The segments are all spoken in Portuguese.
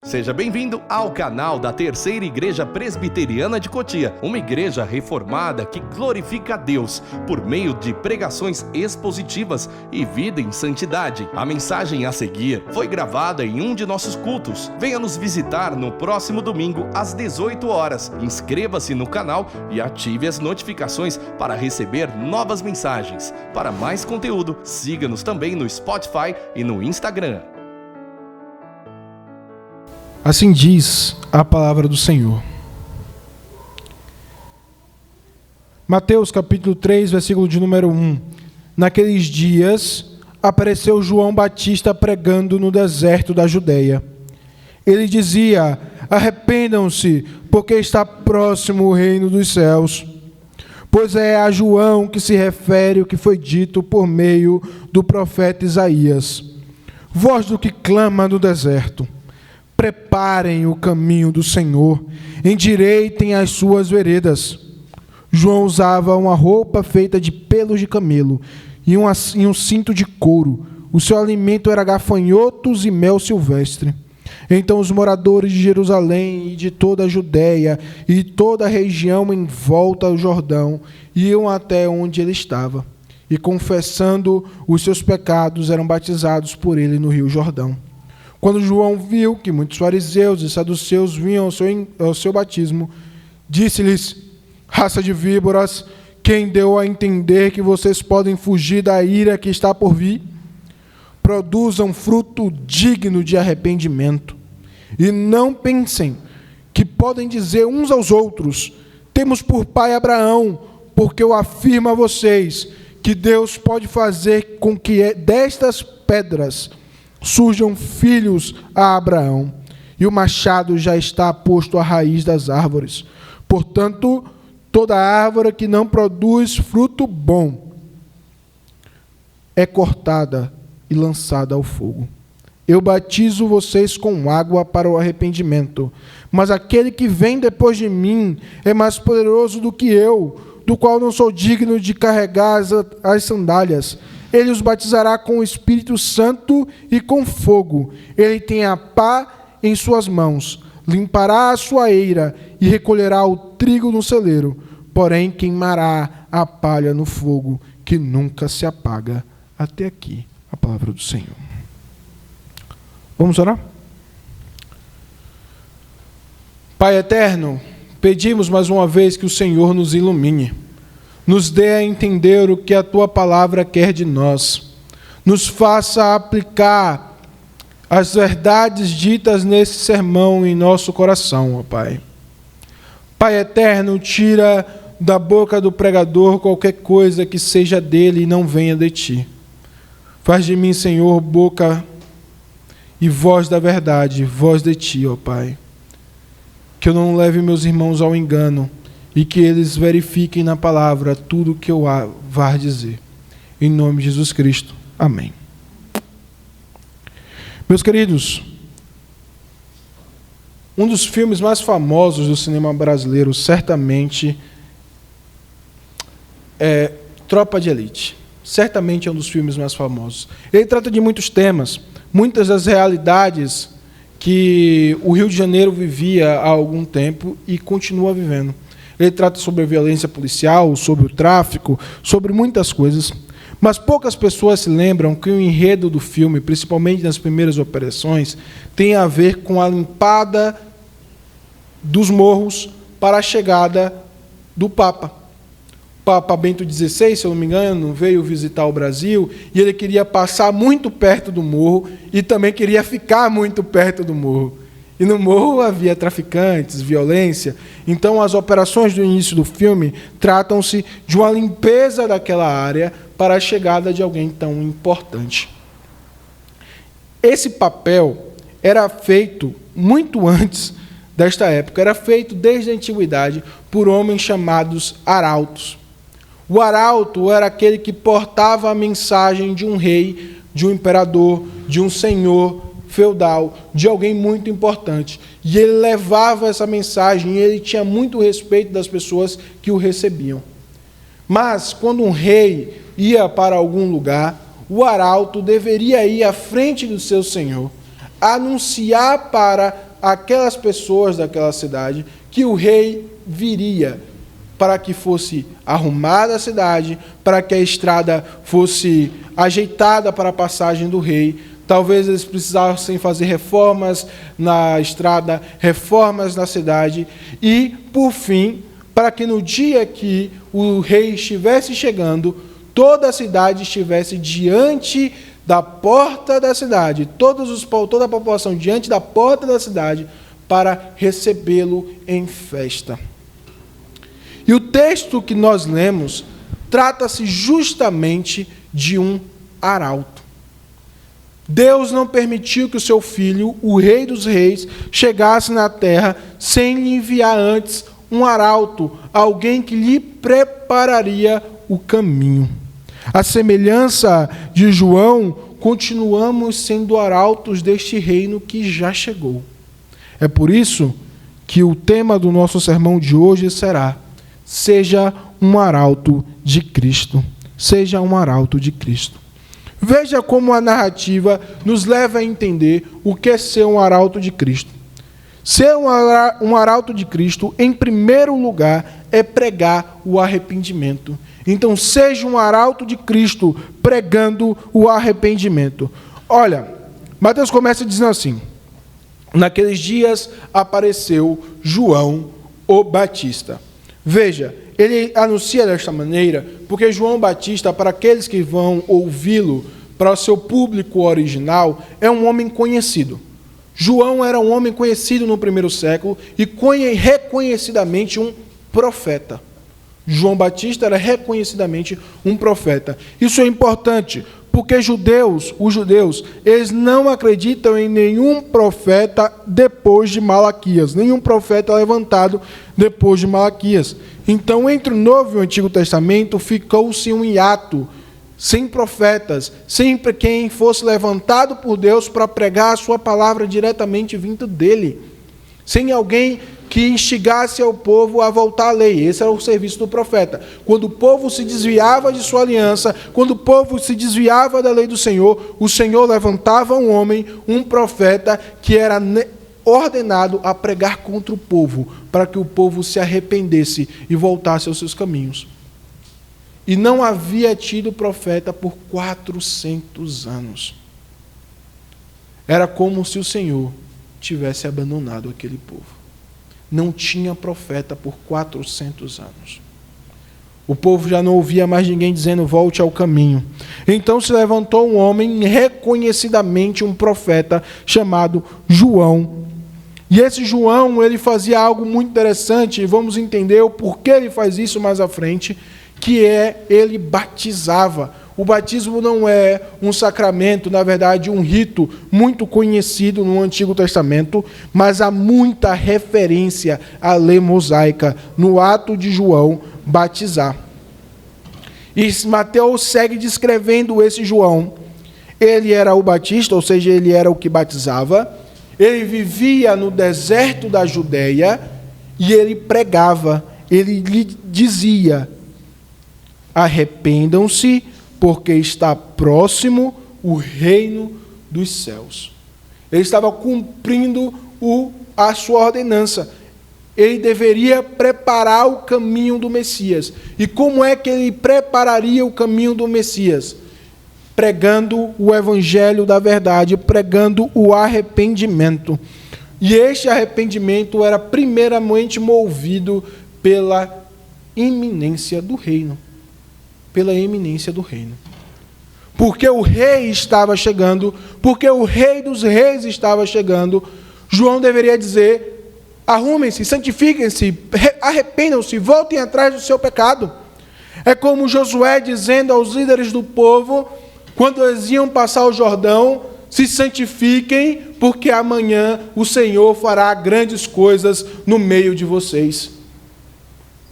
Seja bem-vindo ao canal da Terceira Igreja Presbiteriana de Cotia, uma igreja reformada que glorifica a Deus por meio de pregações expositivas e vida em santidade. A mensagem a seguir foi gravada em um de nossos cultos. Venha nos visitar no próximo domingo às 18 horas. Inscreva-se no canal e ative as notificações para receber novas mensagens. Para mais conteúdo, siga-nos também no Spotify e no Instagram. Assim diz a palavra do Senhor. Mateus capítulo 3, versículo de número 1. Naqueles dias, apareceu João Batista pregando no deserto da Judeia. Ele dizia: arrependam-se, porque está próximo o reino dos céus. Pois é a João que se refere o que foi dito por meio do profeta Isaías. Voz do que clama no deserto: preparem o caminho do Senhor, endireitem as suas veredas. João usava uma roupa feita de pelos de camelo e um cinto de couro. O seu alimento era gafanhotos e mel silvestre. Então os moradores de Jerusalém e de toda a Judéia e toda a região em volta ao Jordão iam até onde ele estava, e confessando os seus pecados eram batizados por ele no rio Jordão. Quando João viu que muitos fariseus e saduceus vinham ao seu batismo, disse-lhes: raça de víboras, quem deu a entender que vocês podem fugir da ira que está por vir? Produzam fruto digno de arrependimento. E não pensem que podem dizer uns aos outros: temos por pai Abraão, porque eu afirmo a vocês que Deus pode fazer com que destas pedras surjam filhos a Abraão, e o machado já está posto à raiz das árvores. Portanto, toda árvore que não produz fruto bom é cortada e lançada ao fogo. Eu batizo vocês com água para o arrependimento, mas aquele que vem depois de mim é mais poderoso do que eu, do qual não sou digno de carregar as sandálias. Ele os batizará com o Espírito Santo e com fogo. Ele tem a pá em suas mãos, limpará a sua eira e recolherá o trigo no celeiro, porém queimará a palha no fogo, que nunca se apaga. Até aqui a palavra do Senhor. Vamos orar? Pai eterno, pedimos mais uma vez que o Senhor nos ilumine. Nos dê a entender o que a Tua palavra quer de nós. Nos faça aplicar as verdades ditas nesse sermão em nosso coração, ó Pai. Pai eterno, tira da boca do pregador qualquer coisa que seja dele e não venha de Ti. Faz de mim, Senhor, boca e voz da verdade, voz de Ti, ó Pai. Que eu não leve meus irmãos ao engano, e que eles verifiquem na palavra tudo o que eu vá dizer. Em nome de Jesus Cristo. Amém. Meus queridos, um dos filmes mais famosos do cinema brasileiro, certamente, é Tropa de Elite. Certamente é um dos filmes mais famosos. Ele trata de muitos temas, muitas das realidades que o Rio de Janeiro vivia há algum tempo e continua vivendo. Ele trata sobre a violência policial, sobre o tráfico, sobre muitas coisas. Mas poucas pessoas se lembram que o enredo do filme, principalmente nas primeiras operações, tem a ver com a limpada dos morros para a chegada do Papa. O Papa Bento XVI, se eu não me engano, veio visitar o Brasil e ele queria passar muito perto do morro e também queria ficar muito perto do morro. E no morro havia traficantes, violência. Então, as operações do início do filme tratam-se de uma limpeza daquela área para a chegada de alguém tão importante. Esse papel era feito muito antes desta época. Era feito desde a antiguidade por homens chamados arautos. O arauto era aquele que portava a mensagem de um rei, de um imperador, de um senhor feudal, de alguém muito importante. E ele levava essa mensagem e ele tinha muito respeito das pessoas que o recebiam. Mas, quando um rei ia para algum lugar, o arauto deveria ir à frente do seu senhor, anunciar para àquelas pessoas daquela cidade que o rei viria, para que fosse arrumada a cidade, para que a estrada fosse ajeitada para a passagem do rei. Talvez eles precisassem fazer reformas na estrada, reformas na cidade, e, por fim, para que no dia que o rei estivesse chegando, toda a cidade estivesse diante da porta da cidade, toda a população diante da porta da cidade, para recebê-lo em festa. E o texto que nós lemos trata-se justamente de um arauto. Deus não permitiu que o seu filho, o Rei dos Reis, chegasse na terra sem lhe enviar antes um arauto, alguém que lhe prepararia o caminho. À semelhança de João, continuamos sendo arautos deste reino que já chegou. É por isso que o tema do nosso sermão de hoje será: seja um arauto de Cristo. Seja um arauto de Cristo. Veja como a narrativa nos leva a entender o que é ser um arauto de Cristo. Ser um arauto de Cristo, em primeiro lugar, é pregar o arrependimento. Então, seja um arauto de Cristo pregando o arrependimento. Olha, Mateus começa dizendo assim: naqueles dias apareceu João o Batista. Veja, ele anuncia desta maneira, porque João Batista, para aqueles que vão ouvi-lo, para o seu público original, é um homem conhecido. João era um homem conhecido no primeiro século e reconhecidamente um profeta. João Batista era reconhecidamente um profeta. Isso é importante, porque os judeus, eles não acreditam em nenhum profeta depois de Malaquias, nenhum profeta levantado depois de Malaquias. Então, entre o Novo e o Antigo Testamento, ficou-se um hiato, sem profetas, sempre quem fosse levantado por Deus para pregar a sua palavra diretamente vindo dele, sem alguém que instigasse ao povo a voltar à lei. Esse era o serviço do profeta. Quando o povo se desviava de sua aliança, quando o povo se desviava da lei do Senhor, o Senhor levantava um homem, um profeta, que era ordenado a pregar contra o povo, para que o povo se arrependesse e voltasse aos seus caminhos. E não havia tido profeta por 400 anos. Era como se o Senhor tivesse abandonado aquele povo. Não tinha profeta por 400 anos. O povo já não ouvia mais ninguém dizendo: volte ao caminho. Então se levantou um homem, reconhecidamente um profeta, chamado João. E esse João, ele fazia algo muito interessante, e vamos entender o porquê ele faz isso mais à frente, que é, ele batizava. O batismo não é um sacramento, na verdade, um rito muito conhecido no Antigo Testamento, mas há muita referência à lei mosaica no ato de João batizar. E Mateus segue descrevendo esse João. Ele era o batista, ou seja, ele era o que batizava. Ele vivia no deserto da Judeia e ele pregava. Ele lhe dizia: arrependam-se, porque está próximo o reino dos céus. Ele estava cumprindo a sua ordenança. Ele deveria preparar o caminho do Messias. E como é que ele prepararia o caminho do Messias? Pregando o evangelho da verdade, pregando o arrependimento. E este arrependimento era primeiramente movido pela iminência do reino. Pela iminência do reino. Porque o rei estava chegando, porque o Rei dos Reis estava chegando, João deveria dizer: arrumem-se, santifiquem-se, arrependam-se, voltem atrás do seu pecado. É como Josué dizendo aos líderes do povo, quando eles iam passar o Jordão: se santifiquem, porque amanhã o Senhor fará grandes coisas no meio de vocês.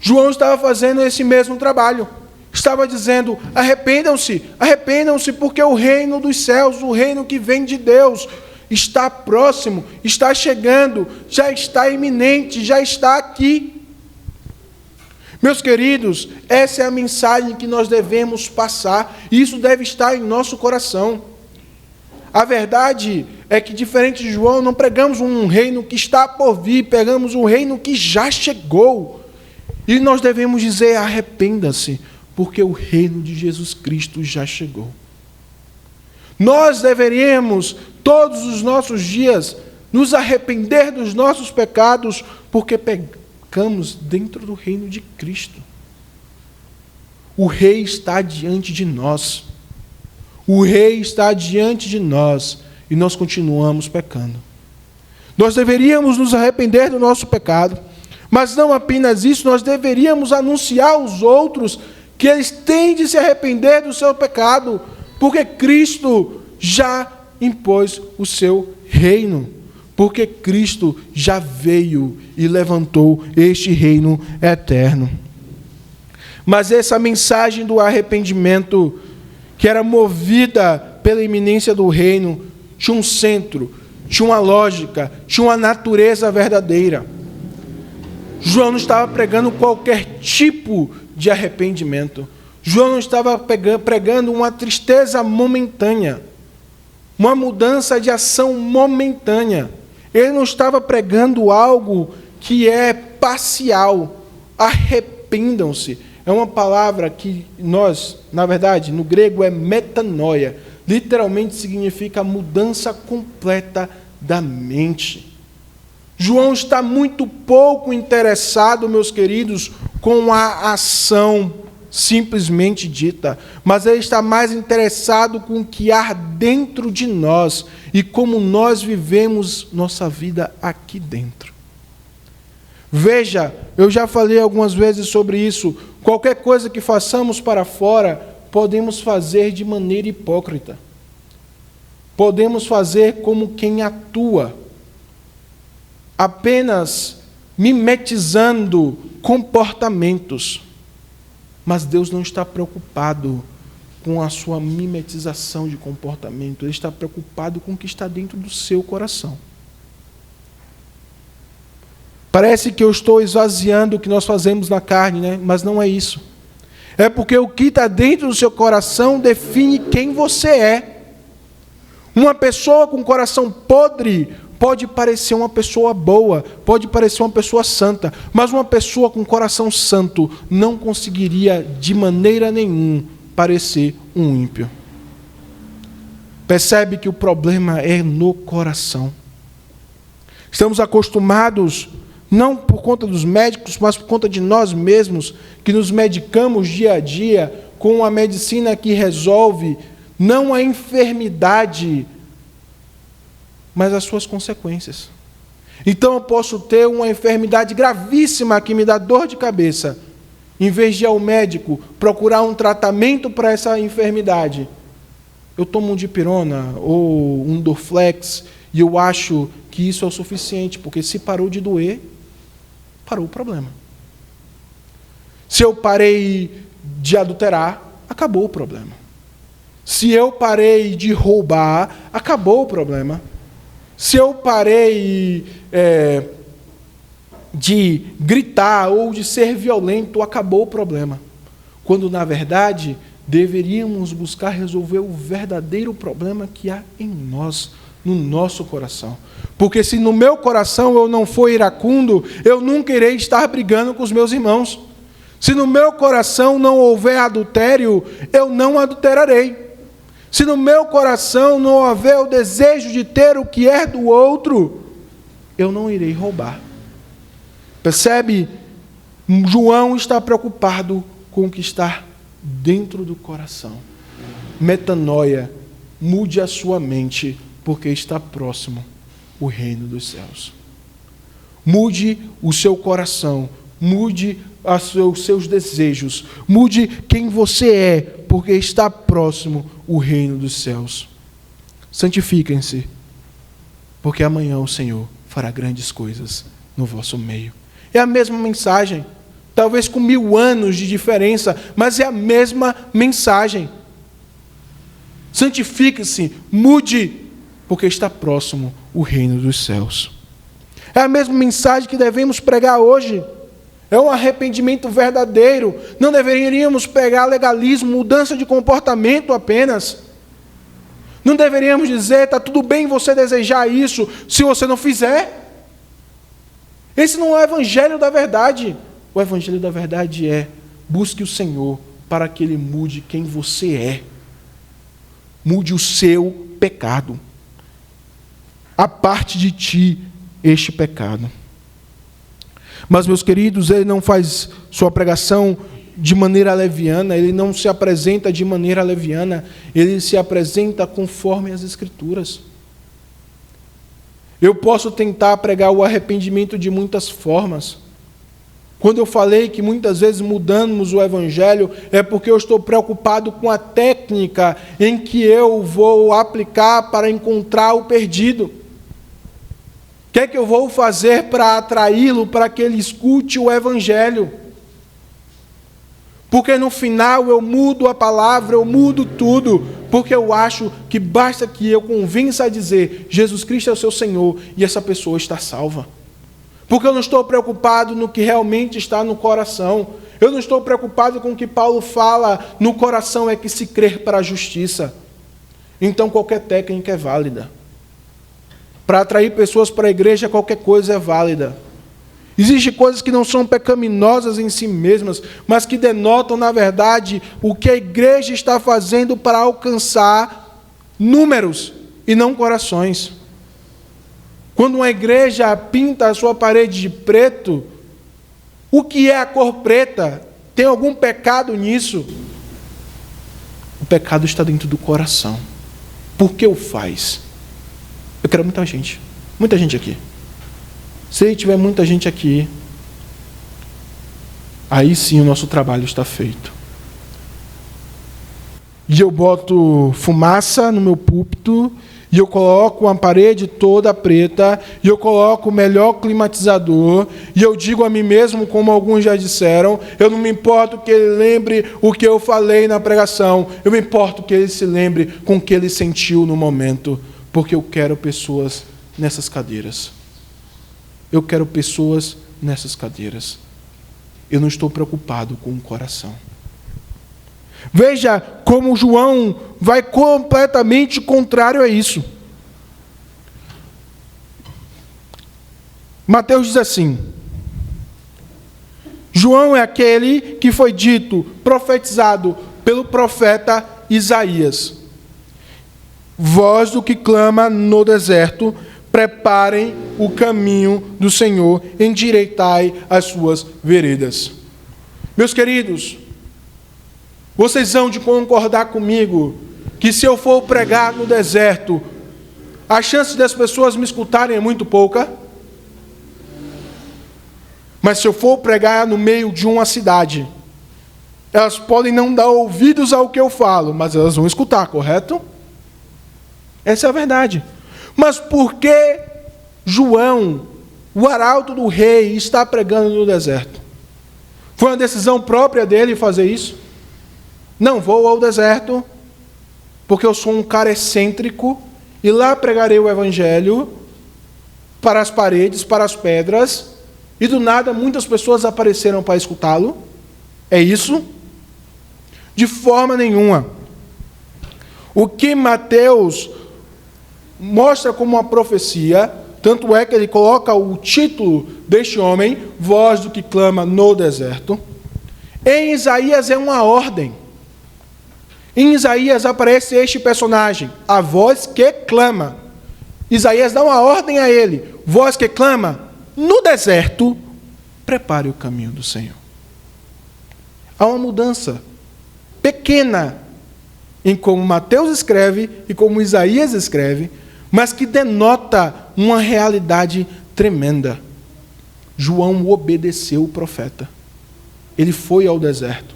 João estava fazendo esse mesmo trabalho. Estava dizendo: arrependam-se, arrependam-se, porque o reino dos céus, o reino que vem de Deus, está próximo, está chegando, já está iminente, já está aqui. Meus queridos, essa é a mensagem que nós devemos passar, e isso deve estar em nosso coração. A verdade é que, diferente de João, não pregamos um reino que está por vir, pregamos um reino que já chegou. E nós devemos dizer: arrependa-se, porque o reino de Jesus Cristo já chegou. Nós deveríamos, todos os nossos dias, nos arrepender dos nossos pecados, porque pecamos dentro do reino de Cristo. O Rei está diante de nós. O Rei está diante de nós e nós continuamos pecando. Nós deveríamos nos arrepender do nosso pecado, mas não apenas isso, nós deveríamos anunciar aos outros que eles têm de se arrepender do seu pecado, porque Cristo já impôs o seu reino, porque Cristo já veio e levantou este reino eterno. Mas essa mensagem do arrependimento, que era movida pela iminência do reino, tinha um centro, tinha uma lógica, tinha uma natureza verdadeira. João não estava pregando qualquer tipo de arrependimento. João não estava pregando uma tristeza momentânea, uma mudança de ação momentânea. Ele não estava pregando algo que é parcial. Arrependam-se. É uma palavra que nós, na verdade, no grego é metanoia. Literalmente significa mudança completa da mente. João está muito pouco interessado, meus queridos, com a ação simplesmente dita, mas ele está mais interessado com o que há dentro de nós e como nós vivemos nossa vida aqui dentro. Veja, eu já falei algumas vezes sobre isso. Qualquer coisa que façamos para fora, podemos fazer de maneira hipócrita. Podemos fazer como quem atua, apenas mimetizando comportamentos. Mas Deus não está preocupado com a sua mimetização de comportamento. Ele está preocupado com o que está dentro do seu coração. Parece que eu estou esvaziando o que nós fazemos na carne, né? Mas não é isso. É porque o que está dentro do seu coração define quem você é. Uma pessoa com coração podre pode parecer uma pessoa boa, pode parecer uma pessoa santa, mas uma pessoa com coração santo não conseguiria de maneira nenhuma parecer um ímpio. Percebe que o problema é no coração. Estamos acostumados, não por conta dos médicos, mas por conta de nós mesmos, que nos medicamos dia a dia com uma medicina que resolve não a enfermidade, mas as suas consequências. Então eu posso ter uma enfermidade gravíssima que me dá dor de cabeça. Em vez de ir ao médico procurar um tratamento para essa enfermidade, eu tomo um dipirona ou um Dorflex e eu acho que isso é o suficiente, porque se parou de doer, parou o problema. Se eu parei de adulterar, acabou o problema. Se eu parei de roubar, acabou o problema. Se eu parei de gritar ou de ser violento, acabou o problema. Quando, na verdade, deveríamos buscar resolver o verdadeiro problema que há em nós, no nosso coração. Porque se no meu coração eu não for iracundo, eu nunca irei estar brigando com os meus irmãos. Se no meu coração não houver adultério, eu não adulterarei. Se no meu coração não houver o desejo de ter o que é do outro, eu não irei roubar. Percebe? João está preocupado com o que está dentro do coração. Metanoia, mude a sua mente, porque está próximo o reino dos céus. Mude o seu coração, mude os seus desejos, mude quem você é, porque está próximo o reino dos céus. Santifiquem-se, porque amanhã o Senhor fará grandes coisas no vosso meio. É a mesma mensagem, talvez com 1000 anos de diferença, mas é a mesma mensagem. Santifique-se, mude, porque está próximo o reino dos céus. É a mesma mensagem que devemos pregar hoje. É um arrependimento verdadeiro. Não deveríamos pregar legalismo, mudança de comportamento apenas. Não deveríamos dizer, está tudo bem você desejar isso, se você não fizer. Esse não é o evangelho da verdade. O evangelho da verdade é: busque o Senhor para que Ele mude quem você é. Mude o seu pecado. Aparte de ti este pecado. Mas, meus queridos, Ele não faz sua pregação de maneira leviana, Ele não se apresenta de maneira leviana, Ele se apresenta conforme as Escrituras. Eu posso tentar pregar o arrependimento de muitas formas. Quando eu falei que muitas vezes mudamos o Evangelho, é porque eu estou preocupado com a técnica em que eu vou aplicar para encontrar o perdido. O que é que eu vou fazer para atraí-lo, para que ele escute o Evangelho? Porque no final eu mudo a palavra, eu mudo tudo, porque eu acho que basta que eu convença a dizer: Jesus Cristo é o seu Senhor, e essa pessoa está salva. Porque eu não estou preocupado no que realmente está no coração. Eu não estou preocupado com o que Paulo fala, no coração é que se crer para a justiça. Então qualquer técnica é válida. Para atrair pessoas para a igreja, qualquer coisa é válida. Existem coisas que não são pecaminosas em si mesmas, mas que denotam, na verdade, o que a igreja está fazendo para alcançar números e não corações. Quando uma igreja pinta a sua parede de preto, o que é a cor preta? Tem algum pecado nisso? O pecado está dentro do coração. Por que o faz? Eu quero muita gente aqui. Se tiver muita gente aqui, aí sim o nosso trabalho está feito. E eu boto fumaça no meu púlpito, e eu coloco uma parede toda preta, e eu coloco o melhor climatizador, e eu digo a mim mesmo, como alguns já disseram, eu não me importo que ele lembre o que eu falei na pregação, eu me importo que ele se lembre com o que ele sentiu no momento, porque eu quero pessoas nessas cadeiras. Eu quero pessoas nessas cadeiras. Eu não estou preocupado com o coração. Veja como João vai completamente contrário a isso. Mateus diz assim: João é aquele que foi dito, profetizado pelo profeta Isaías. Voz do que clama no deserto, preparem o caminho do Senhor, endireitai as suas veredas. Meus queridos, vocês vão de concordar comigo que se eu for pregar no deserto, a chance das pessoas me escutarem é muito pouca. Mas se eu for pregar no meio de uma cidade, elas podem não dar ouvidos ao que eu falo, mas elas vão escutar, correto? Essa é a verdade. Mas por que João, o arauto do rei, está pregando no deserto? Foi uma decisão própria dele fazer isso? Não vou ao deserto, porque eu sou um cara excêntrico, e lá pregarei o evangelho para as paredes, para as pedras, e do nada muitas pessoas apareceram para escutá-lo. É isso? De forma nenhuma. O que Mateus mostra como uma profecia, tanto é que ele coloca o título deste homem, voz do que clama no deserto. Em Isaías é uma ordem. Em Isaías aparece este personagem, a voz que clama. Isaías dá uma ordem a ele, voz que clama, no deserto, prepare o caminho do Senhor. Há uma mudança pequena em como Mateus escreve e como Isaías escreve, mas que denota uma realidade tremenda. João obedeceu o profeta. Ele foi ao deserto.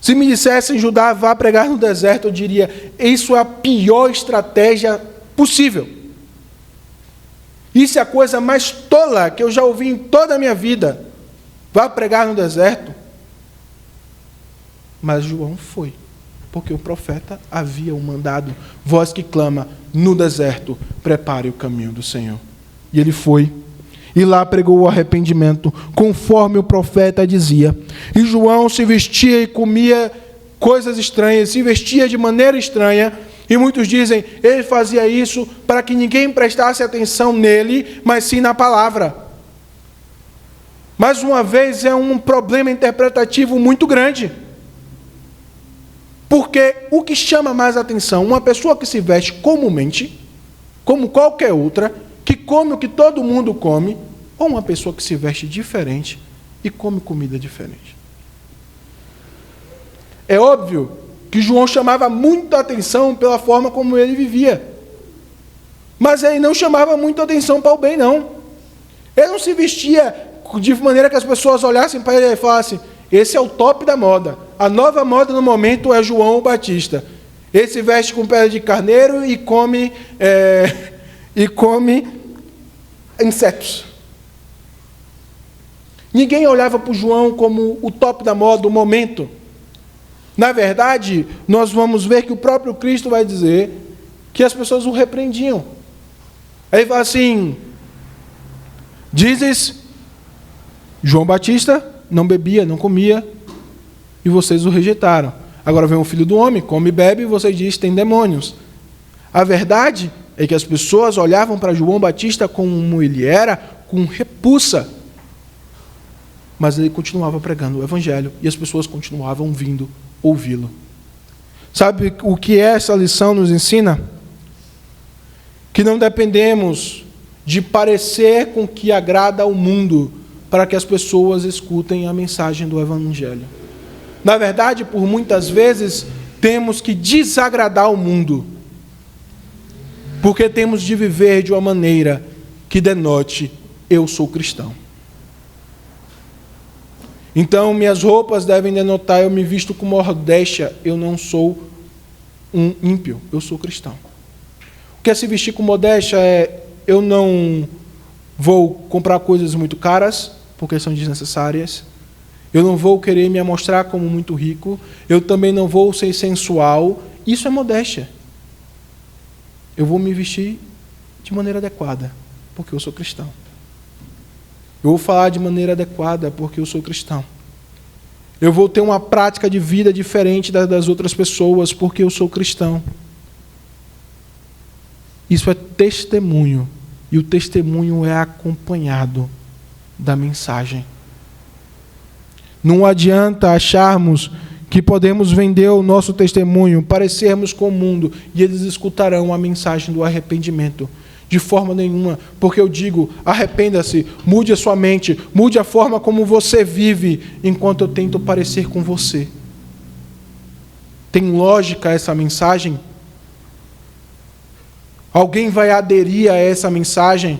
Se me dissessem, Judá, vá pregar no deserto, eu diria, isso é a pior estratégia possível. Isso é a coisa mais tola que eu já ouvi em toda a minha vida. Vá pregar no deserto. Mas João foi, porque o profeta havia o mandado, voz que clama no deserto, prepare o caminho do Senhor. E ele foi. E lá pregou o arrependimento, conforme o profeta dizia. E João se vestia e comia coisas estranhas, se vestia de maneira estranha, E muitos dizem, ele fazia isso para que ninguém prestasse atenção nele, mas sim na palavra. Mais uma vez, é um problema interpretativo muito grande. Porque o que chama mais atenção, uma pessoa que se veste comumente, como qualquer outra, que come o que todo mundo come, ou uma pessoa que se veste diferente e come comida diferente? É óbvio que João chamava muita atenção pela forma como ele vivia. Mas ele não chamava muita atenção para o bem, não. Ele não se vestia de maneira que as pessoas olhassem para ele e falassem, esse é o top da moda. A nova moda no momento é João Batista. Ele se veste com pele de carneiro e come insetos. Ninguém olhava para o João como o top da moda do momento. Na verdade, nós vamos ver que o próprio Cristo vai dizer que as pessoas o repreendiam. Aí ele fala assim, dizes, João Batista não bebia, não comia, e vocês o rejeitaram. Agora vem o Filho do Homem, come e bebe, e vocês dizem, tem demônios. A verdade é que as pessoas olhavam para João Batista como ele era, com repulsa. Mas ele continuava pregando o Evangelho, e as pessoas continuavam vindo ouvi-lo. Sabe o que essa lição nos ensina? Que não dependemos de parecer com que agrada ao mundo para que as pessoas escutem a mensagem do Evangelho. Na verdade, por muitas vezes, temos que desagradar o mundo, porque temos de viver de uma maneira que denote, eu sou cristão. Então, minhas roupas devem denotar, eu me visto com modéstia, eu não sou um ímpio, eu sou cristão. O que é se vestir com modéstia eu não vou comprar coisas muito caras, porque são desnecessárias. Eu não vou querer me mostrar como muito rico. Eu também não vou ser sensual. Isso é modéstia. Eu vou me vestir de maneira adequada, porque eu sou cristão. Eu vou falar de maneira adequada, porque eu sou cristão. Eu vou ter uma prática de vida diferente das outras pessoas, porque eu sou cristão. Isso é testemunho. E o testemunho é acompanhado da mensagem. Não adianta acharmos que podemos vender o nosso testemunho, parecermos com o mundo, e eles escutarão a mensagem do arrependimento. De forma nenhuma, porque eu digo, arrependa-se, mude a sua mente, mude a forma como você vive, enquanto eu tento parecer com você. Tem lógica essa mensagem? Alguém vai aderir a essa mensagem?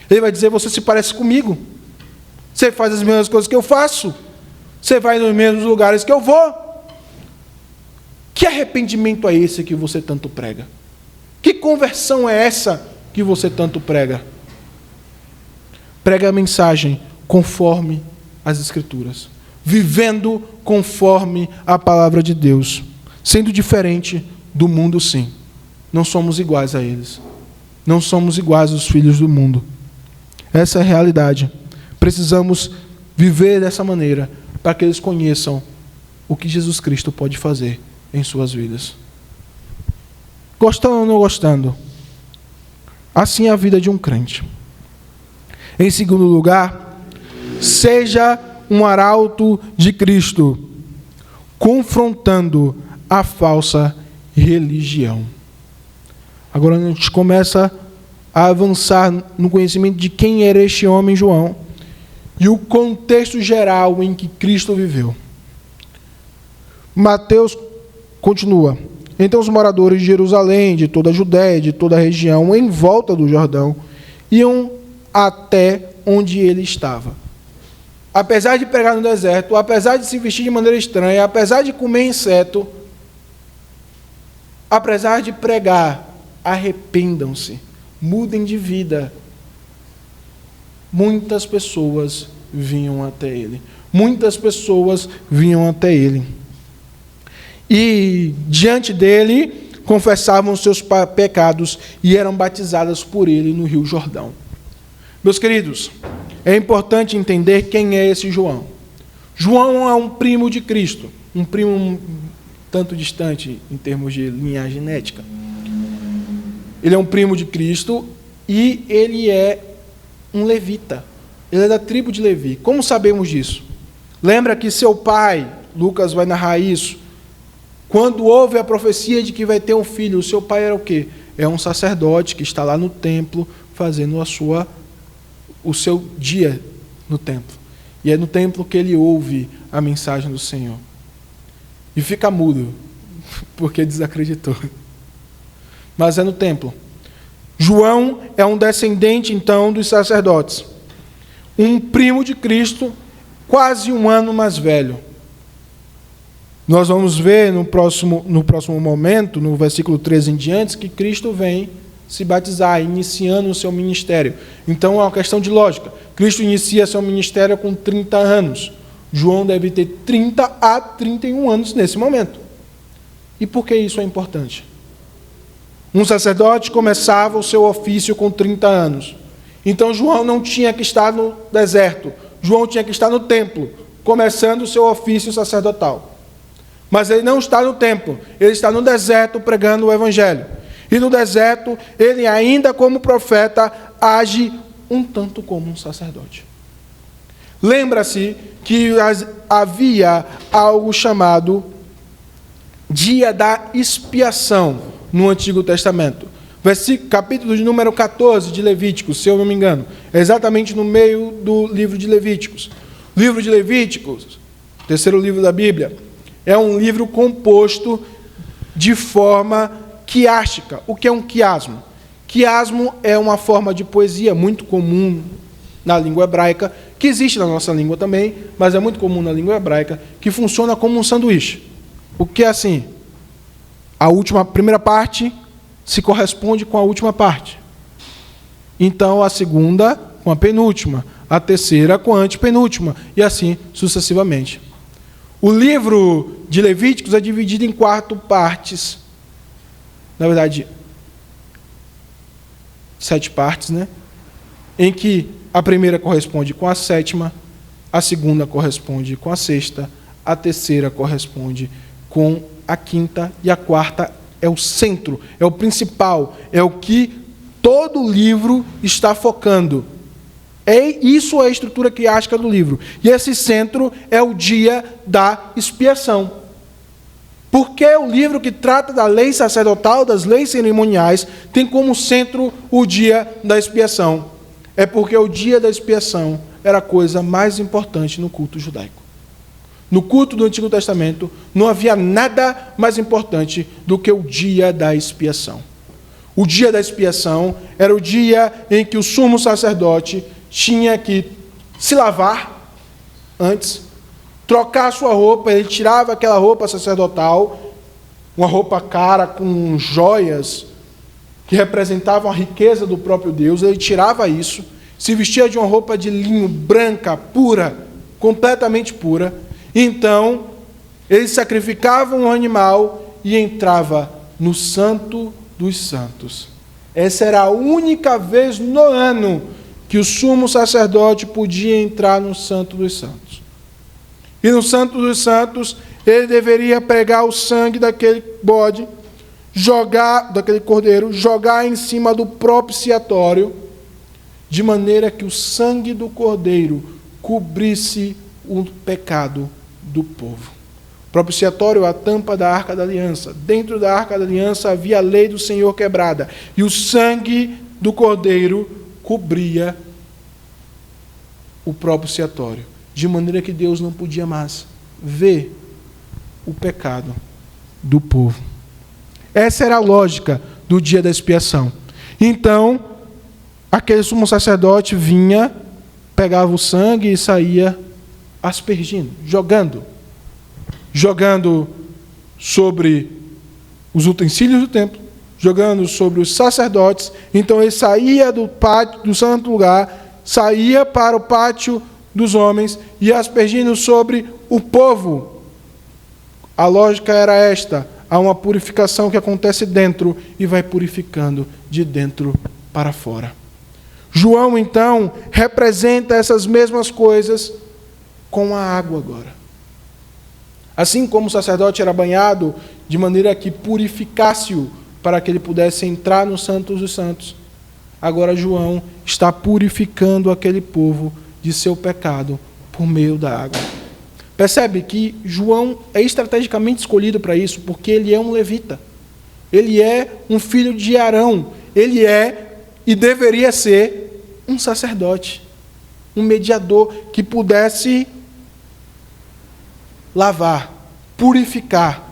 Ele vai dizer, você se parece comigo. Você faz as mesmas coisas que eu faço. Você vai nos mesmos lugares que eu vou. Que arrependimento é esse que você tanto prega? Que conversão é essa que você tanto prega? Prega a mensagem conforme as Escrituras, vivendo conforme a palavra de Deus, sendo diferente do mundo, sim. Não somos iguais a eles. Não somos iguais aos filhos do mundo. Essa é a realidade. Precisamos viver dessa maneira para que eles conheçam o que Jesus Cristo pode fazer em suas vidas. Gostando ou não gostando, assim é a vida de um crente. Em segundo lugar, seja um arauto de Cristo, confrontando a falsa religião. Agora a gente começa a avançar no conhecimento de quem era este homem João e o contexto geral em que Cristo viveu. Mateus continua. Então os moradores de Jerusalém, de toda a Judéia, de toda a região em volta do Jordão, iam até onde ele estava. Apesar de pregar no deserto, apesar de se vestir de maneira estranha, apesar de comer inseto, apesar de pregar, arrependam-se, mudem de vida. Muitas pessoas vinham até ele. Muitas pessoas vinham até ele. E diante dele confessavam os seus pecados e eram batizadas por ele no Rio Jordão. Meus queridos, é importante entender quem é esse João. João é um primo de Cristo, um primo tanto distante em termos de linha genética. Ele é um primo de Cristo e ele é um levita. Ele é da tribo de Levi. Como sabemos disso? Lembra que seu pai, Lucas vai narrar isso, quando houve a profecia de que vai ter um filho, o seu pai era o quê? É um sacerdote que está lá no templo fazendo o seu dia no templo. E é no templo que ele ouve a mensagem do Senhor. E fica mudo, porque desacreditou. Mas é no templo. João é um descendente, então, dos sacerdotes. Um primo de Cristo, quase um ano mais velho. Nós vamos ver no próximo momento, no versículo 13 em diante, que Cristo vem se batizar, iniciando o seu ministério. Então é uma questão de lógica. Cristo inicia seu ministério com 30 anos. João deve ter 30 a 31 anos nesse momento. E por que isso é importante? Um sacerdote começava o seu ofício com 30 anos. Então João não tinha que estar no deserto. João tinha que estar no templo, começando o seu ofício sacerdotal. Mas ele não está no templo, ele está no deserto pregando o evangelho. E no deserto, ele ainda como profeta, age um tanto como um sacerdote. Lembra-se que havia algo chamado Dia da Expiação no Antigo Testamento. Capítulo de número 14 de Levíticos, se eu não me engano. Exatamente no meio do livro de Levíticos. O livro de Levíticos, terceiro livro da Bíblia, é um livro composto de forma quiástica. O que é um quiasmo? Quiasmo é uma forma de poesia muito comum na língua hebraica, que existe na nossa língua também, mas é muito comum na língua hebraica, que funciona como um sanduíche. O que é assim? A primeira parte se corresponde com a última parte. Então, a segunda com a penúltima, a terceira com a antepenúltima, e assim sucessivamente. O livro de Levíticos é dividido em 4 partes. Na verdade, 7 partes, né? Em que a primeira corresponde com a sétima, a segunda corresponde com a sexta, a terceira corresponde com a quinta e a quarta é o centro, é o principal, é o que todo o livro está focando. Isso é a estrutura quiástica do livro. E esse centro é o dia da expiação. Porque o livro que trata da lei sacerdotal, das leis cerimoniais, tem como centro o dia da expiação. É porque o dia da expiação era a coisa mais importante no culto judaico. No culto do Antigo Testamento, não havia nada mais importante do que o dia da expiação. O dia da expiação era o dia em que o sumo sacerdote tinha que se lavar antes, trocar a sua roupa, ele tirava aquela roupa sacerdotal, uma roupa cara com joias que representavam a riqueza do próprio Deus, ele tirava isso, se vestia de uma roupa de linho branca, pura, completamente pura. Então, ele sacrificava um animal e entrava no Santo dos Santos. Essa era a única vez no ano que o sumo sacerdote podia entrar no Santo dos Santos. E no Santo dos Santos, ele deveria pegar o sangue daquele bode, daquele cordeiro, jogar em cima do propiciatório, de maneira que o sangue do cordeiro cobrisse o pecado do povo. O propiciatório é a tampa da Arca da Aliança. Dentro da Arca da Aliança havia a lei do Senhor quebrada. E o sangue do cordeiro cobria o propiciatório. De maneira que Deus não podia mais ver o pecado do povo. Essa era a lógica do dia da expiação. Então, aquele sumo sacerdote vinha, pegava o sangue e saía aspergindo, jogando sobre os utensílios do templo, jogando sobre os sacerdotes. Então ele saía do pátio, do santo lugar, saía para o pátio dos homens e aspergindo sobre o povo. A lógica era esta: há uma purificação que acontece dentro e vai purificando de dentro para fora. João, então, representa essas mesmas coisas com a água agora. Assim como o sacerdote era banhado de maneira que purificasse-o para que ele pudesse entrar no Santos dos Santos, agora João está purificando aquele povo de seu pecado por meio da água. Percebe que João é estrategicamente escolhido para isso, porque ele é um levita. Ele é um filho de Arão. Ele é e deveria ser um sacerdote, um mediador que pudesse lavar, purificar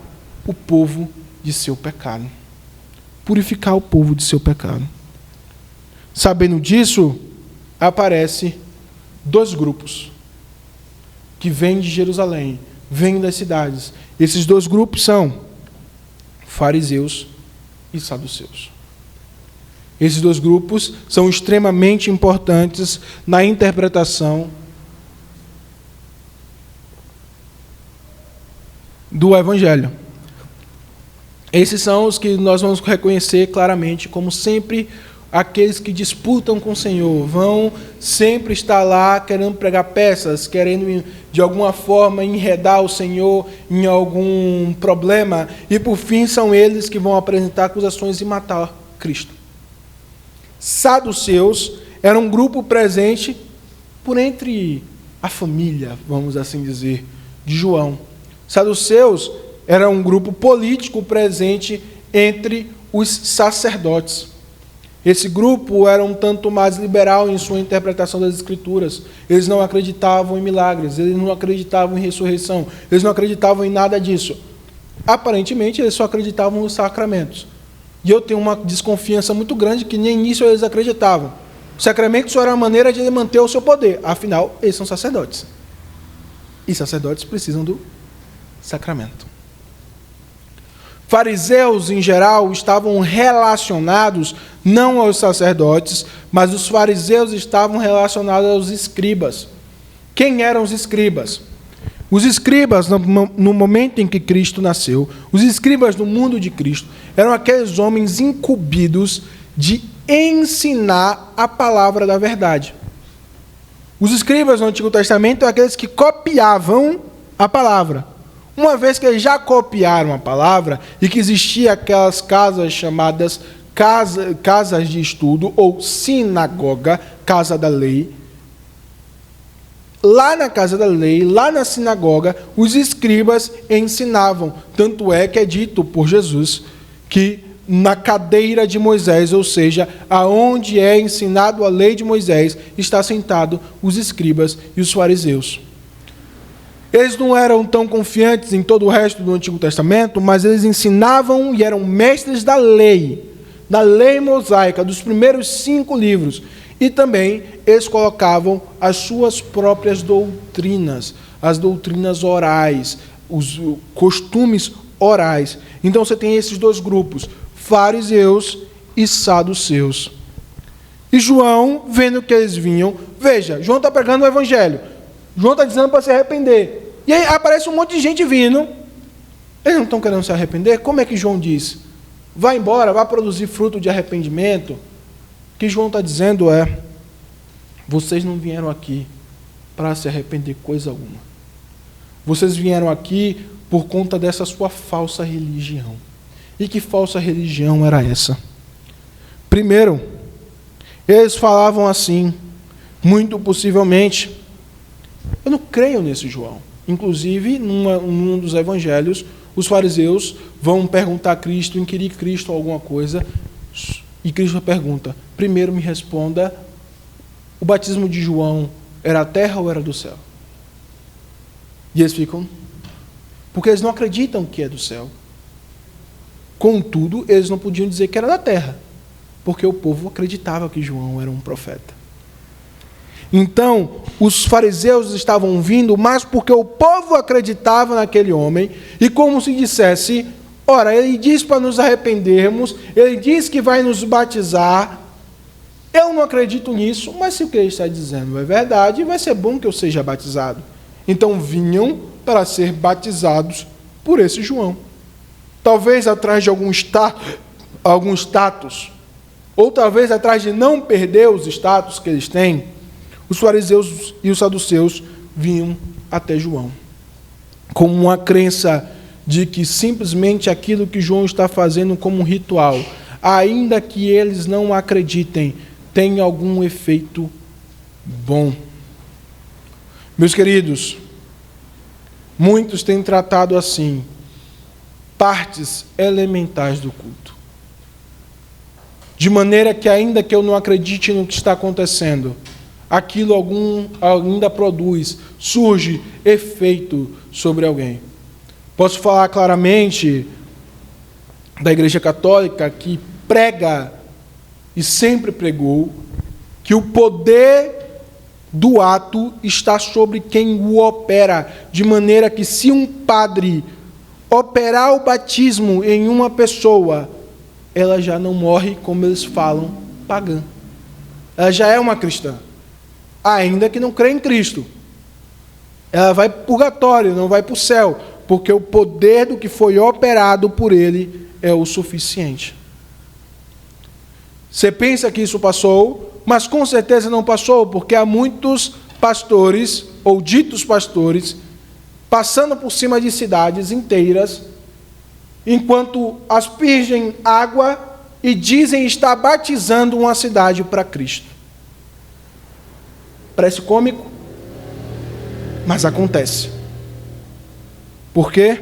o povo de seu pecado. Purificar o povo de seu pecado. Sabendo disso, aparece dois grupos que vêm de Jerusalém, vêm das cidades. Esses dois grupos são fariseus e saduceus. Esses dois grupos são extremamente importantes na interpretação do Evangelho. Esses são os que nós vamos reconhecer claramente como sempre aqueles que disputam com o Senhor, vão sempre estar lá querendo pregar peças, querendo de alguma forma enredar o Senhor em algum problema, e por fim são eles que vão apresentar acusações de matar Cristo. Saduceus era um grupo presente por entre a família, vamos assim dizer, de João. Saduceus era um grupo político presente entre os sacerdotes. Esse grupo era um tanto mais liberal em sua interpretação das Escrituras. Eles não acreditavam em milagres, eles não acreditavam em ressurreição, eles não acreditavam em nada disso. Aparentemente, eles só acreditavam nos sacramentos. E eu tenho uma desconfiança muito grande que nem nisso eles acreditavam. O sacramento só era uma maneira de ele manter o seu poder. Afinal, eles são sacerdotes. E sacerdotes precisam do sacramento. Fariseus, em geral, estavam relacionados não aos sacerdotes, mas os fariseus estavam relacionados aos escribas. Quem eram os escribas? Os escribas, no momento em que Cristo nasceu, os escribas no mundo de Cristo, eram aqueles homens incumbidos de ensinar a palavra da verdade. Os escribas no Antigo Testamento eram aqueles que copiavam a palavra. Uma vez que eles já copiaram a palavra e que existiam aquelas casas chamadas casas de estudo ou sinagoga, casa da lei, lá na casa da lei, lá na sinagoga, os escribas ensinavam. Tanto é que é dito por Jesus que na cadeira de Moisés, ou seja, aonde é ensinado a lei de Moisés, está sentado os escribas e os fariseus. Eles não eram tão confiantes em todo o resto do Antigo Testamento, mas eles ensinavam e eram mestres da lei mosaica, dos primeiros 5 livros. E também eles colocavam as suas próprias doutrinas, as doutrinas orais, os costumes orais. Então você tem esses dois grupos, fariseus e saduceus. E João, vendo que eles vinham, veja, João está pregando o Evangelho. João está dizendo para se arrepender. E aí aparece um monte de gente vindo. Eles não estão querendo se arrepender? Como é que João diz? Vá embora, vá produzir fruto de arrependimento. O que João está dizendo é: vocês não vieram aqui para se arrepender coisa alguma. Vocês vieram aqui por conta dessa sua falsa religião. E que falsa religião era essa? Primeiro, eles falavam assim, muito possivelmente: eu não creio nesse João. Inclusive, num dos evangelhos, os fariseus vão perguntar a Cristo, inquirir Cristo alguma coisa, e Cristo pergunta: primeiro me responda, o batismo de João era da terra ou era do céu? E eles ficam, porque eles não acreditam que é do céu. Contudo, eles não podiam dizer que era da terra, porque o povo acreditava que João era um profeta. Então, os fariseus estavam vindo, mas porque o povo acreditava naquele homem, e como se dissesse: ora, ele diz para nos arrependermos, ele diz que vai nos batizar, eu não acredito nisso, mas se o que ele está dizendo é verdade, vai ser bom que eu seja batizado. Então vinham para ser batizados por esse João. Talvez atrás de algum status, ou talvez atrás de não perder os status que eles têm, os fariseus e os saduceus vinham até João. como uma crença de que simplesmente aquilo que João está fazendo como um ritual, ainda que eles não acreditem, tem algum efeito bom. Meus queridos, muitos têm tratado assim partes elementares do culto, de maneira que, ainda que eu não acredite no que está acontecendo, aquilo ainda surge efeito sobre alguém. Posso falar claramente da Igreja Católica, que prega e sempre pregou que o poder do ato está sobre quem o opera, de maneira que, se um padre operar o batismo em uma pessoa, ela já não morre, como eles falam, pagã. Ela já é uma cristã, ainda que não crê em Cristo. Ela vai para o purgatório, não vai para o céu, porque o poder do que foi operado por ele é o suficiente. Você pensa que isso passou, mas com certeza não passou, porque há muitos pastores, ou ditos pastores, passando por cima de cidades inteiras, enquanto aspergem água e dizem estar batizando uma cidade para Cristo. Parece cômico, mas acontece. Por quê?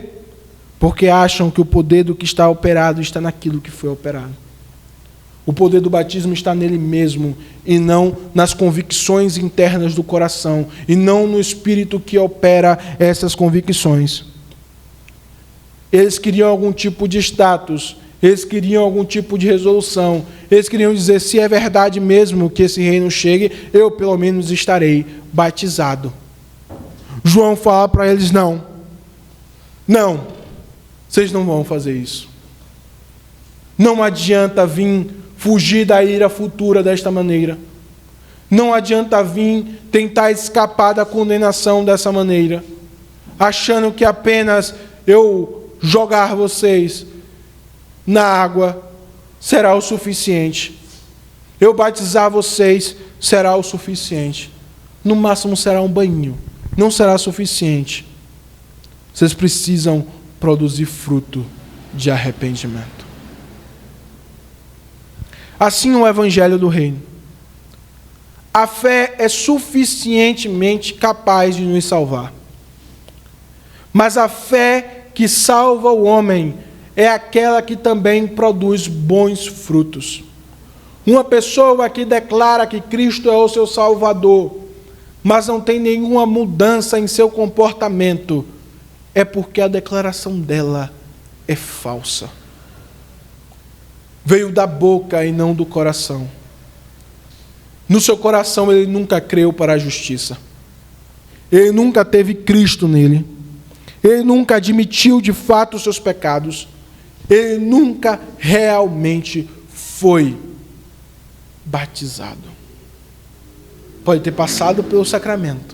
Porque acham que o poder do que está operado está naquilo que foi operado. O poder do batismo está nele mesmo, e não nas convicções internas do coração, e não no Espírito que opera essas convicções. Eles queriam algum tipo de status, eles queriam algum tipo de resolução, eles queriam dizer: se é verdade mesmo que esse reino chegue, eu pelo menos estarei batizado. João fala para eles: não, vocês não vão fazer isso. Não adianta vir fugir da ira futura desta maneira. Não adianta vir tentar escapar da condenação dessa maneira, achando que apenas eu jogar vocês na água será o suficiente. Eu batizar vocês será o suficiente. No máximo será um banho. Não será suficiente. Vocês precisam produzir fruto de arrependimento. Assim é o Evangelho do Reino. A fé é suficientemente capaz de nos salvar. Mas a fé que salva o homem é aquela que também produz bons frutos. Uma pessoa que declara que Cristo é o seu Salvador, mas não tem nenhuma mudança em seu comportamento, é porque a declaração dela é falsa. Veio da boca e não do coração. No seu coração ele nunca creu para a justiça. Ele nunca teve Cristo nele. Ele nunca admitiu de fato os seus pecados. Ele nunca realmente foi batizado. Pode ter passado pelo sacramento,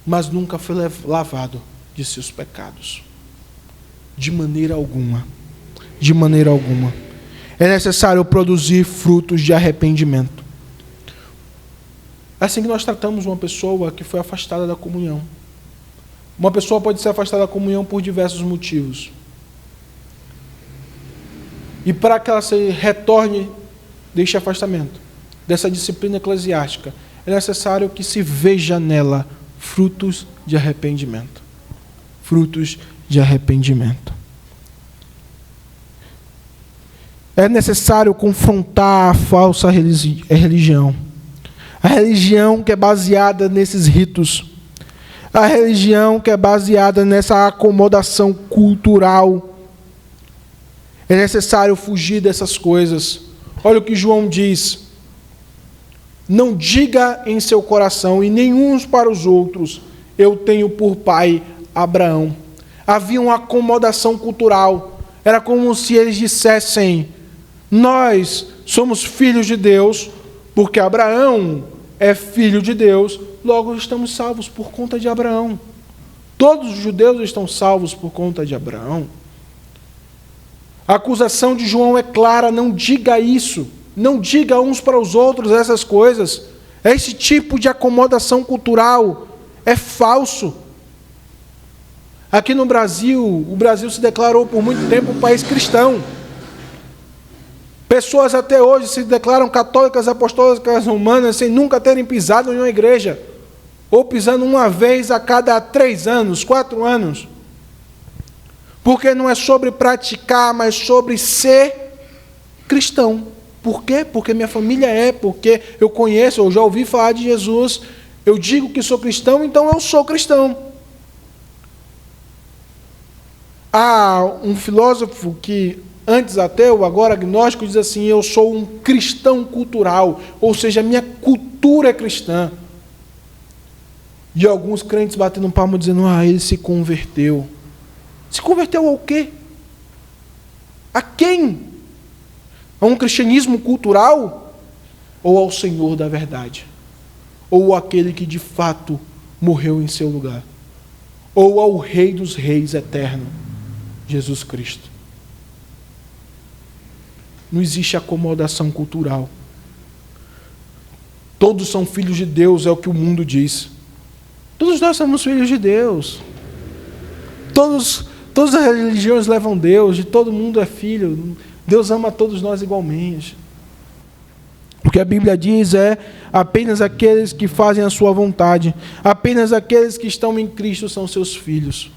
mas nunca foi lavado de seus pecados. De maneira alguma. De maneira alguma. É necessário produzir frutos de arrependimento. É assim que nós tratamos uma pessoa que foi afastada da comunhão. Uma pessoa pode ser afastada da comunhão por diversos motivos. E para que ela se retorne deste afastamento, dessa disciplina eclesiástica, é necessário que se veja nela frutos de arrependimento. Frutos de arrependimento. É necessário confrontar a falsa religião. A religião que é baseada nesses ritos. A religião que é baseada nessa acomodação cultural. É necessário fugir dessas coisas. Olha o que João diz. Não diga em seu coração, e nem uns para os outros, eu tenho por pai Abraão. Havia uma acomodação cultural. Era como se eles dissessem: nós somos filhos de Deus, porque Abraão é filho de Deus, logo estamos salvos por conta de Abraão. Todos os judeus estão salvos por conta de Abraão. A acusação de João é clara: não diga isso. Não diga uns para os outros essas coisas. Esse tipo de acomodação cultural é falso. Aqui no Brasil, o Brasil se declarou por muito tempo um país cristão. Pessoas até hoje se declaram católicas, apostólicas, romanas, sem nunca terem pisado em uma igreja. Ou pisando uma vez a cada 3 anos, 4 anos. Porque não é sobre praticar, mas sobre ser cristão. Por quê? Porque minha família é, porque eu conheço, eu já ouvi falar de Jesus, eu digo que sou cristão, então eu sou cristão. Há um filósofo que, antes ateu, agora agnóstico, diz assim: eu sou um cristão cultural, ou seja, a minha cultura é cristã. E alguns crentes batendo palma dizendo: ele se converteu. Se converteu ao quê? A quem? A um cristianismo cultural? Ou ao Senhor da verdade? Ou àquele que de fato morreu em seu lugar? Ou ao Rei dos Reis eterno, Jesus Cristo? Não existe acomodação cultural. Todos são filhos de Deus, é o que o mundo diz. Todos nós somos filhos de Deus. Todas as religiões levam Deus, de todo mundo é filho. Deus ama todos nós igualmente. O que a Bíblia diz é: apenas aqueles que fazem a sua vontade, apenas aqueles que estão em Cristo são seus filhos.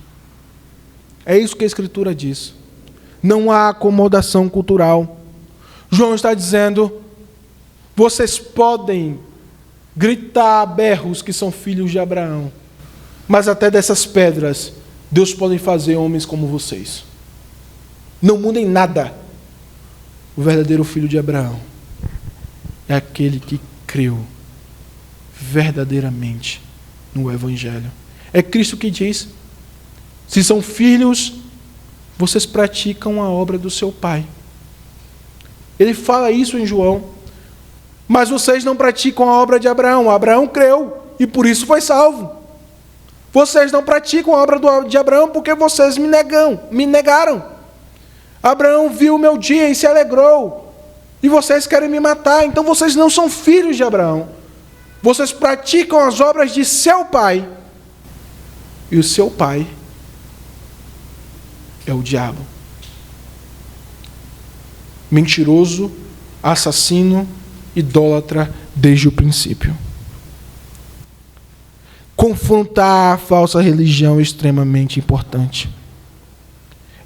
É isso que a Escritura diz. Não há acomodação cultural. João está dizendo: vocês podem gritar a berros que são filhos de Abraão, mas até dessas pedras Deus pode fazer homens como vocês. Não mudem nada. O verdadeiro filho de Abraão é aquele que creu verdadeiramente no Evangelho. É Cristo que diz: se são filhos, vocês praticam a obra do seu pai. Ele fala isso em João. Mas vocês não praticam a obra de Abraão. Abraão creu e por isso foi salvo. Vocês não praticam a obra de Abraão porque vocês me negaram. Abraão viu o meu dia e se alegrou. E vocês querem me matar. Então vocês não são filhos de Abraão. Vocês praticam as obras de seu pai. E o seu pai é o diabo. Mentiroso, assassino, idólatra desde o princípio. Confrontar a falsa religião é extremamente importante.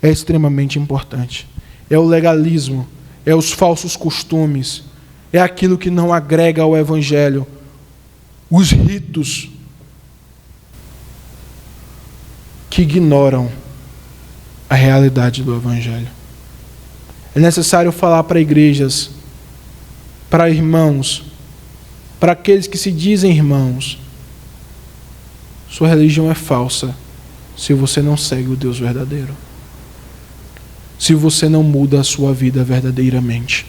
É extremamente importante. É o legalismo, é os falsos costumes, é aquilo que não agrega ao Evangelho, os ritos que ignoram a realidade do Evangelho. É necessário falar para igrejas, para irmãos, para aqueles que se dizem irmãos: sua religião é falsa se você não segue o Deus verdadeiro. Se você não muda a sua vida verdadeiramente.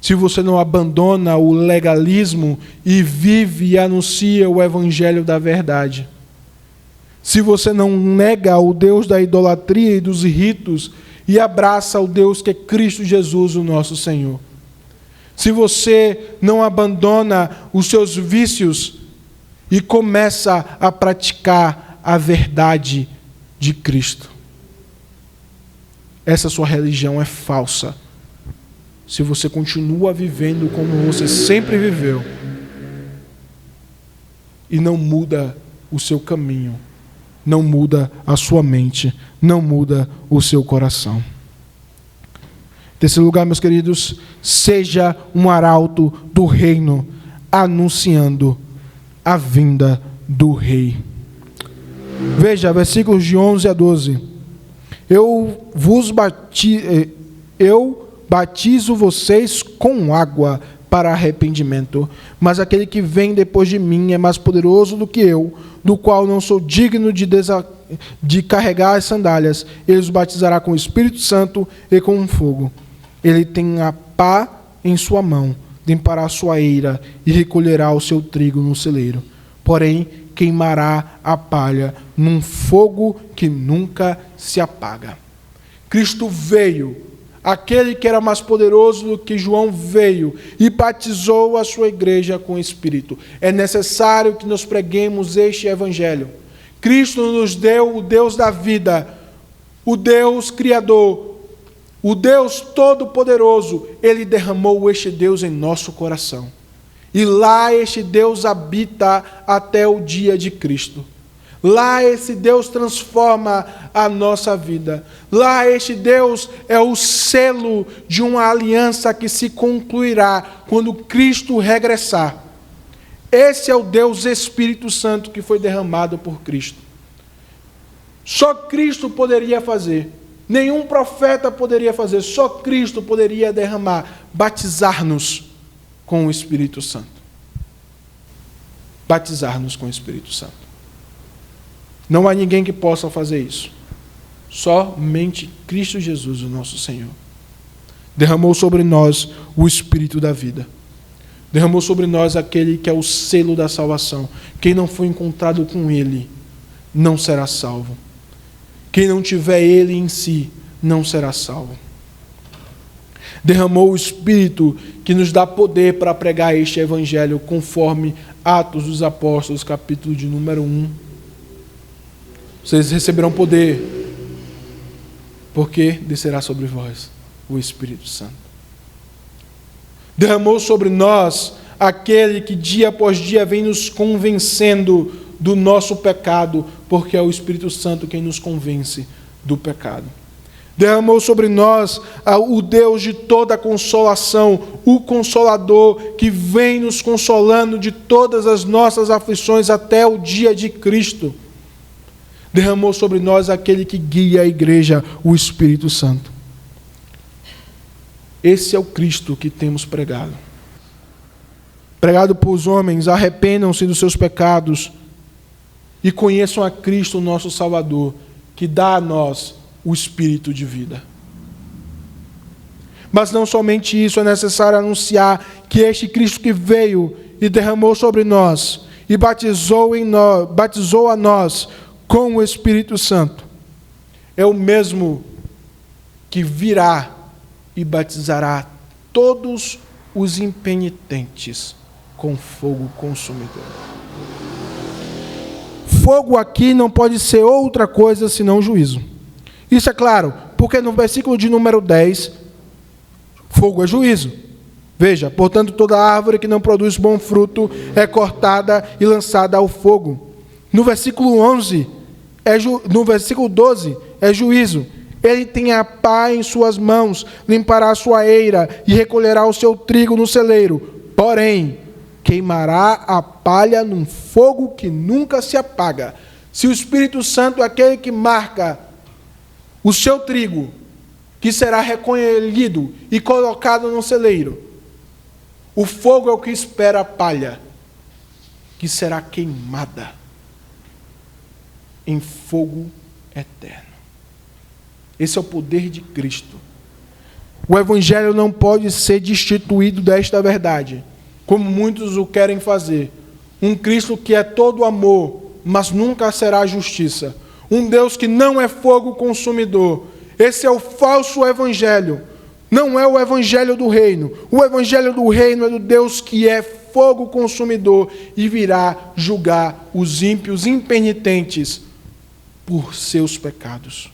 Se você não abandona o legalismo e vive e anuncia o Evangelho da verdade. Se você não nega o Deus da idolatria e dos ritos e abraça o Deus que é Cristo Jesus, o nosso Senhor. Se você não abandona os seus vícios e começa a praticar a verdade de Cristo. Essa sua religião é falsa. Se você continua vivendo como você sempre viveu e não muda o seu caminho, não muda a sua mente, não muda o seu coração. Em terceiro lugar, meus queridos, seja um arauto do reino, anunciando a vinda do rei. Veja, versículos de 11 a 12. Eu batizo vocês com água para arrependimento, mas aquele que vem depois de mim é mais poderoso do que eu, do qual não sou digno de carregar as sandálias. Ele os batizará com o Espírito Santo e com fogo. Ele tem a pá em sua mão, limpará a sua eira e recolherá o seu trigo no celeiro. Porém, queimará a palha num fogo que nunca se apaga. Cristo veio, aquele que era mais poderoso do que João veio e batizou a sua igreja com o Espírito. É necessário que nós preguemos este Evangelho. Cristo nos deu o Deus da vida, o Deus Criador, o Deus Todo-Poderoso. Ele derramou este Deus em nosso coração. E lá este Deus habita até o dia de Cristo. Lá esse Deus transforma a nossa vida. Lá este Deus é o selo de uma aliança que se concluirá quando Cristo regressar. Esse é o Deus Espírito Santo que foi derramado por Cristo. Só Cristo poderia fazer. Nenhum profeta poderia fazer. Só Cristo poderia derramar, batizar-nos com o Espírito Santo. Batizar-nos com o Espírito Santo. Não há ninguém que possa fazer isso. Somente Cristo Jesus, o nosso Senhor. Derramou sobre nós o Espírito da vida. Derramou sobre nós aquele que é o selo da salvação. Quem não foi encontrado com Ele, não será salvo. Quem não tiver Ele em si, não será salvo. Derramou o Espírito que nos dá poder para pregar este Evangelho, conforme Atos dos Apóstolos, capítulo de número 1. Vocês receberão poder, porque descerá sobre vós o Espírito Santo. Derramou sobre nós aquele que dia após dia vem nos convencendo do nosso pecado, porque é o Espírito Santo quem nos convence do pecado. Derramou sobre nós o Deus de toda consolação, o Consolador que vem nos consolando de todas as nossas aflições até o dia de Cristo. Derramou sobre nós aquele que guia a igreja, o Espírito Santo. Esse é o Cristo que temos pregado. Pregado por os homens, arrependam-se dos seus pecados e conheçam a Cristo, nosso Salvador, que dá a nós o Espírito de vida. Mas não somente isso, é necessário anunciar que este Cristo que veio e derramou sobre nós e batizou a nós com o Espírito Santo, é o mesmo que virá e batizará todos os impenitentes com fogo consumidor. Fogo aqui não pode ser outra coisa senão juízo. Isso é claro, porque no versículo de número 10, fogo é juízo. Veja, portanto, toda árvore que não produz bom fruto é cortada e lançada ao fogo. No versículo 11, no versículo 12, é juízo. Ele tem a pá em suas mãos, limpará a sua eira e recolherá o seu trigo no celeiro. Porém, queimará a palha num fogo que nunca se apaga. Se o Espírito Santo é aquele que marca o seu trigo, que será recolhido e colocado no celeiro, o fogo é o que espera a palha, que será queimada em fogo eterno. Esse é o poder de Cristo. O Evangelho não pode ser destituído desta verdade, como muitos o querem fazer. Um Cristo que é todo amor, mas nunca será justiça. Um Deus que não é fogo consumidor. Esse é o falso Evangelho. Não é o Evangelho do reino. O Evangelho do reino é do Deus que é fogo consumidor e virá julgar os ímpios impenitentes por seus pecados.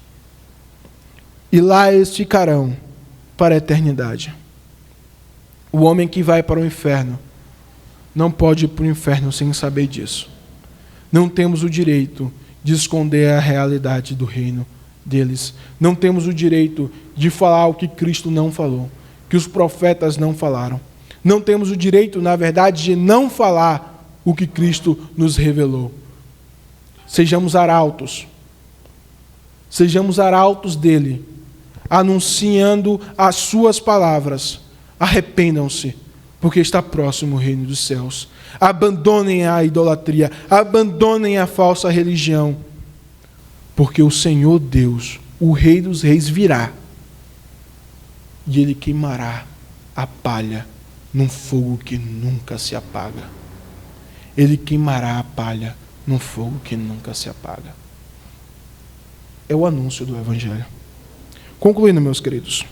E lá eles ficarão para a eternidade. O homem que vai para o inferno não pode ir para o inferno sem saber disso. Não temos o direito de esconder a realidade do reino deles. Não temos o direito de falar o que Cristo não falou, que os profetas não falaram. Não temos o direito, na verdade, de não falar o que Cristo nos revelou. Sejamos arautos. Sejamos arautos dele, anunciando as suas palavras. Arrependam-se, porque está próximo o reino dos céus. Abandonem a idolatria, abandonem a falsa religião, porque o Senhor Deus, o Rei dos Reis, virá e ele queimará a palha num fogo que nunca se apaga. Ele queimará a palha num fogo que nunca se apaga. É o anúncio do Evangelho. Concluindo, meus queridos.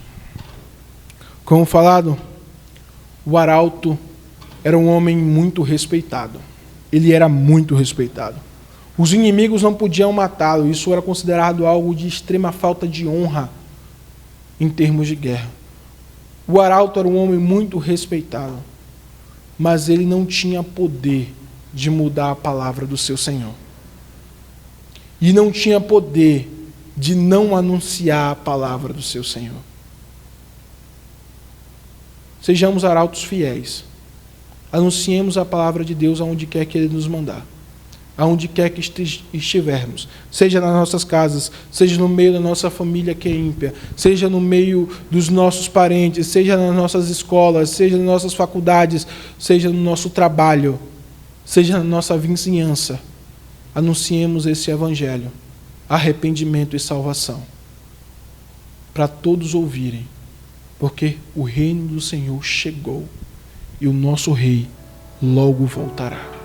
Como falado, o arauto era um homem muito respeitado. Ele era muito respeitado. Os inimigos não podiam matá-lo. Isso era considerado algo de extrema falta de honra em termos de guerra. O arauto era um homem muito respeitado, mas ele não tinha poder de mudar a palavra do seu Senhor. E não tinha poder de não anunciar a palavra do seu Senhor. Sejamos arautos fiéis. Anunciemos a palavra de Deus aonde quer que Ele nos mandar. Aonde quer que estivermos. Seja nas nossas casas, seja no meio da nossa família que é ímpia, seja no meio dos nossos parentes, seja nas nossas escolas, seja nas nossas faculdades, seja no nosso trabalho, seja na nossa vizinhança. Anunciemos esse evangelho, arrependimento e salvação, para todos ouvirem, porque o reino do Senhor chegou e o nosso rei logo voltará.